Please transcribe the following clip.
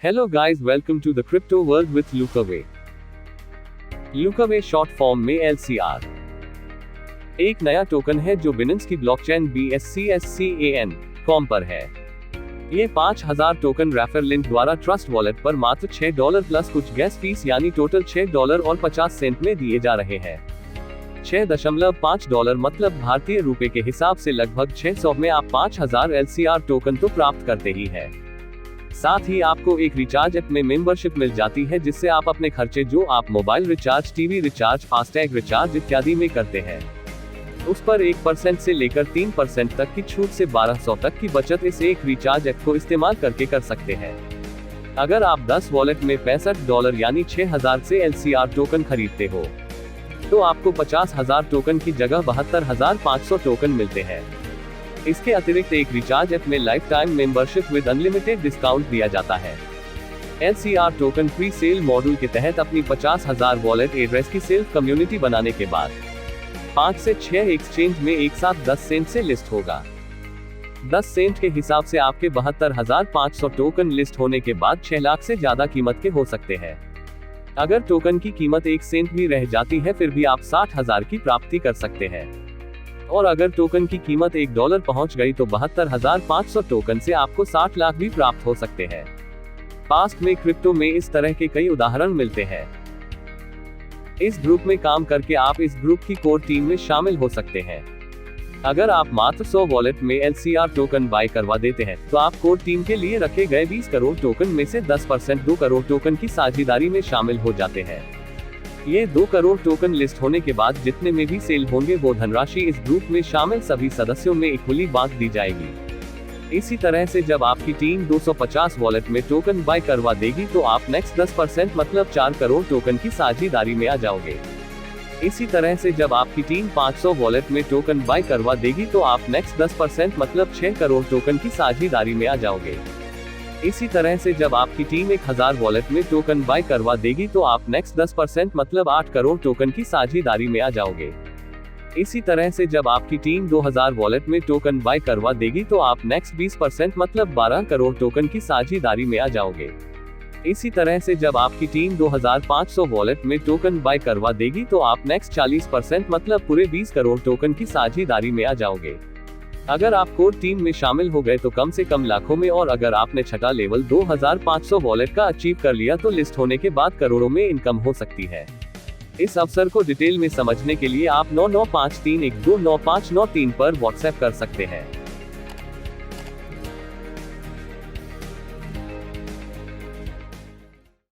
Hello guys, welcome to the crypto world with Lukaway. Lukaway short form में LCR एक नया token है जो बिनेंस की ब्लॉकचेन BSCSCAN.com पर है। ये 5000 टोकन रेफर लिंक द्वारा ट्रस्ट वॉलेट पर मात्र $6 प्लस कुछ गैस फीस यानी टोटल $6 और 50 सेंट में दिए जा रहे हैं। $6.5 मतलब भारतीय रुपए के हिसाब से लगभग 600 में आप 5000 LCR टोकन तो प्राप्त करते ही है। साथ ही आपको एक रिचार्ज ऐप में मेंबरशिप मिल जाती है जिससे आप अपने खर्चे जो आप mobile recharge, TV recharge, FASTag recharge इत्यादि में करते हैं, उस पर 1% से लेकर 3% तक की छूट से 1200 तक की बचत इस एक रिचार्ज ऐप को इस्तेमाल करके कर सकते हैं। अगर आप 10 वॉलेट में $65 यानी 6000 से LCR टोकन खरीदते हो तो आपको 50,000 टोकन की जगह 72,500 टोकन मिलते हैं। इसके अतिरिक्त एक रिचार्ज ऐप में life time membership with unlimited discount दिया जाता है। LCR token pre sale module के तहत अपनी 50,000 वॉलेट एड्रेस की सेल्फ कम्युनिटी बनाने के बाद 5 से 6 एक्सचेंज में एक साथ 10 सेंट से लिस्ट होगा। 10 सेंट के हिसाब से आपके 72,500 टोकन लिस्ट होने के बाद 6 लाख से ज्यादा कीमत के हो सकते हैं। अगर टोकन की कीमत 1 सेंट भी रह जाती है फिर भी आप 60,000 की प्राप्ति कर सकते हैं, और अगर टोकन की कीमत $1 पहुंच गई तो 72,500 टोकन से आपको 60 लाख भी प्राप्त हो सकते हैं। पास्ट में क्रिप्टो में इस तरह के कई उदाहरण मिलते हैं। इस ग्रुप में काम करके आप इस ग्रुप की कोर टीम में शामिल हो सकते हैं। अगर आप मात्र 100 वॉलेट में LCR टोकन बाय करवा देते हैं तो आप कोर टीम के लिए रखे गए 20 करोड़ टोकन में से 10% 2 करोड़ टोकन की साझेदारी में शामिल हो जाते हैं। ये 2 करोड़ टोकन लिस्ट होने के बाद जितने में भी सेल होंगे वो धनराशि इस ग्रुप में शामिल सभी सदस्यों में इक्वली बांट दी जाएगी। इसी तरह से जब आपकी टीम 250 वॉलेट में टोकन बाय करवा देगी तो आप नेक्स्ट 10% मतलब 4 करोड़ टोकन की साझेदारी में आ जाओगे। इसी तरह से जब आपकी टीम 500 वॉलेट में टोकन बाय करवा देगी तो आप नेक्स्ट 10% मतलब 6 करोड़ टोकन की साझेदारी में आ जाओगे। इसी तरह से जब आपकी टीम 1000 वॉलेट में टोकन बाय करवा देगी तो आप नेक्स्ट 10% मतलब 8 करोड़ टोकन की साझेदारी में आ जाओगे। इसी तरह से जब आपकी टीम 2000 वॉलेट में टोकन बाय करवा देगी तो आप नेक्स्ट 20% मतलब 12 करोड़ टोकन की साझेदारी में आ जाओगे। इसी तरह से जब आपकी टीम 2500 वॉलेट में टोकन बाय करवा देगी तो आप नेक्स्ट 40% मतलब पूरे 20 करोड़ टोकन की साझेदारी में आ जाओगे। अगर आप कोर टीम में शामिल हो गए तो कम से कम लाखों में, और अगर आपने छठा लेवल 2500 वॉलेट का अचीव कर लिया तो लिस्ट होने के बाद करोड़ों में इनकम हो सकती है। इस अवसर को डिटेल में समझने के लिए आप 9953129593 पर व्हाट्सएप कर सकते हैं।